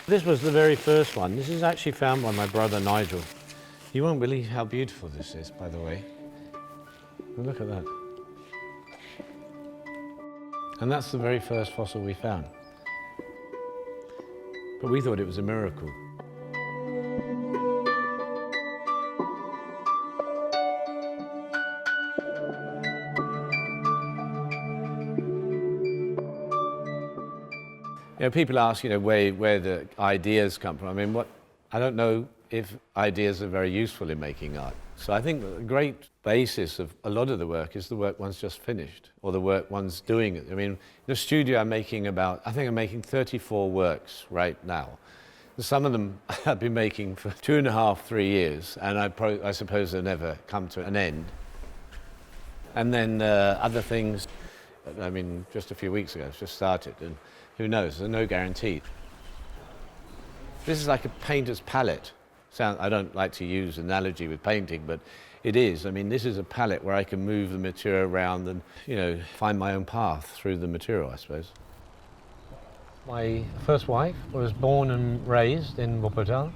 This was the very first one. This is actually found by my brother Nigel. You won't believe how beautiful this is, by the way. Look at that. And that's the very first fossil we found. But we thought it was a miracle. You know, people ask, where the ideas come from. I mean, I don't know if ideas are very useful in making art. So I think the great basis of a lot of the work is the work one's just finished, or the work one's doing. I mean, in the studio I'm making I think I'm making 34 works right now. Some of them I've been making for 2.5, 3 years, and I suppose they'll never come to an end. And then other things, I mean, just a few weeks ago, it's just started, and who knows, there's no guarantee. This is like a painter's palette. I don't like to use analogy with painting, but it is. I mean, this is a palette where I can move the material around and, find my own path through the material, I suppose. My first wife was born and raised in Wuppertal.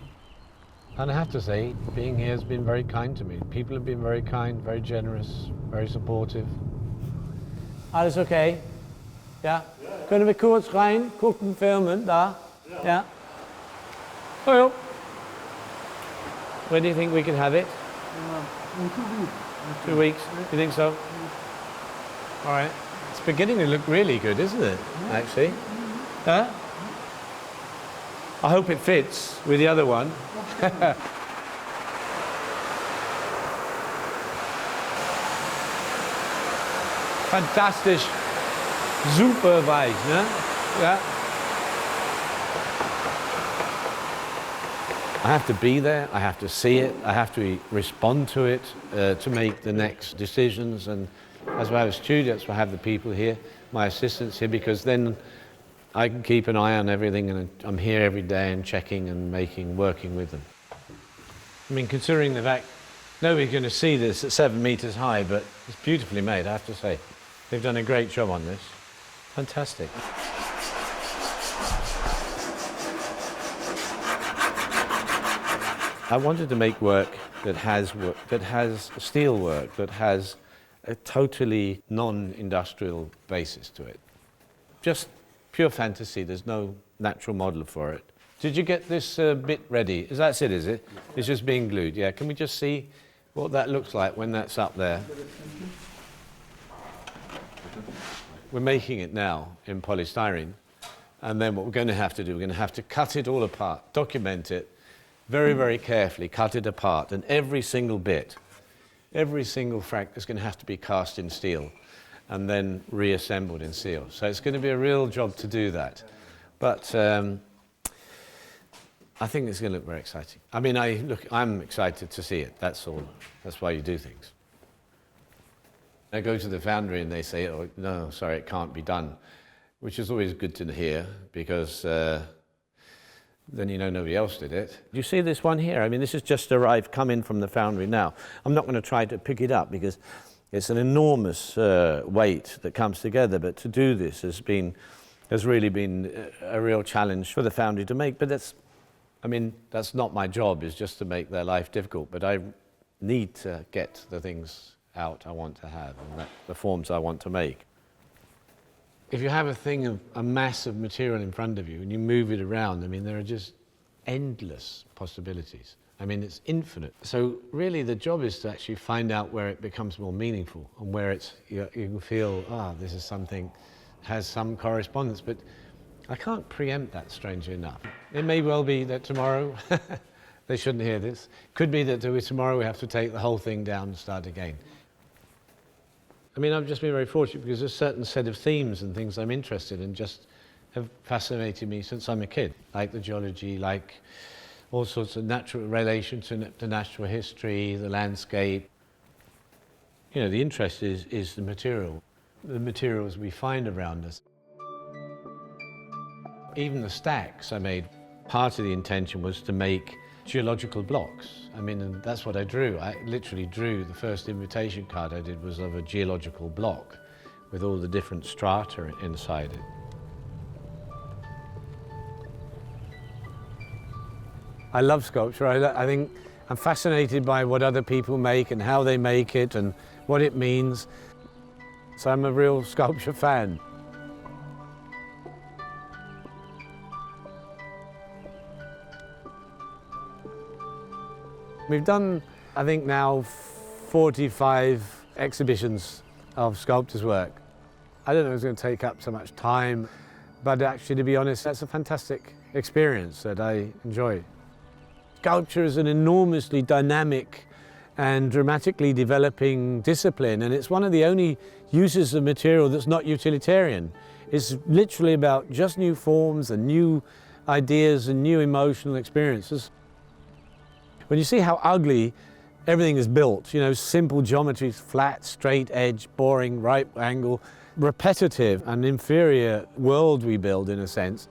And I have to say, being here has been very kind to me. People have been very kind, very generous, very supportive. Alles okay? Ja? Können wir kurz rein, gucken, filmen, da? Ja? Oh, when do you think we can have it? In 2 weeks. 2 weeks? You think so? All right. It's beginning to look really good, isn't it, actually? Huh? I hope it fits with the other one. Fantastisch. Super weich, ne? Ja. I have to be there, I have to see it, I have to respond to it to make the next decisions. And as I have a studio, that's why I have the people here, my assistants here, because then I can keep an eye on everything, and I'm here every day and checking and working with them. I mean, considering the fact nobody's going to see this at 7 meters high, but it's beautifully made, I have to say. They've done a great job on this. Fantastic. I wanted to make work that has steel work, that has a totally non-industrial basis to it. Just pure fantasy, there's no natural model for it. Did you get this bit ready? That's it, is it? It's just being glued, yeah. Can we just see what that looks like when that's up there? We're making it now in polystyrene, and then what we're going to have to do, we're going to have to cut it all apart, document it, very, very carefully, cut it apart, and every single bit, every single fragment is going to have to be cast in steel and then reassembled in steel. So it's going to be a real job to do that. But I think it's going to look very exciting. I mean, I'm excited to see it, that's all. That's why you do things. I go to the foundry and they say, oh, no, sorry, it can't be done, which is always good to hear, because then you know nobody else did it. You see this one here? I mean, this has just arrived, come in from the foundry now. I'm not going to try to pick it up because it's an enormous weight that comes together, but to do this has really been a real challenge for the foundry to make. But that's not my job, is just to make their life difficult, but I need to get the things out I want to have and the forms I want to make. If you have a mass of material in front of you and you move it around, I mean, there are just endless possibilities. I mean, it's infinite. So really the job is to actually find out where it becomes more meaningful and where you can feel, this is something, has some correspondence, but I can't preempt that, strangely enough. It may well be that tomorrow, they shouldn't hear this, could be that tomorrow we have to take the whole thing down and start again. I mean, I've just been very fortunate because there's a certain set of themes and things I'm interested in just have fascinated me since I'm a kid, like the geology, like all sorts of natural relations to natural history, the landscape. You know, the interest is the materials we find around us. Even the stacks I made, part of the intention was to make geological blocks. I mean, and that's what I drew. I literally drew, the first invitation card I did was of a geological block with all the different strata inside it. I love sculpture. I think I'm fascinated by what other people make and how they make it and what it means. So I'm a real sculpture fan. We've done, I think now, 45 exhibitions of sculptors' work. I don't know if it's going to take up so much time, but actually, to be honest, that's a fantastic experience that I enjoy. Sculpture is an enormously dynamic and dramatically developing discipline, and it's one of the only uses of material that's not utilitarian. It's literally about just new forms and new ideas and new emotional experiences. When you see how ugly everything is built, you know, simple geometries, flat, straight edge, boring, right angle, repetitive and inferior world we build in a sense.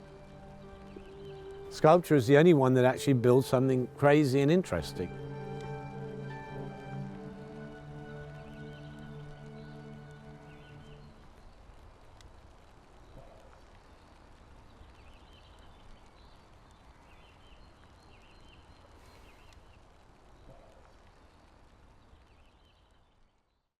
Sculpture is the only one that actually builds something crazy and interesting.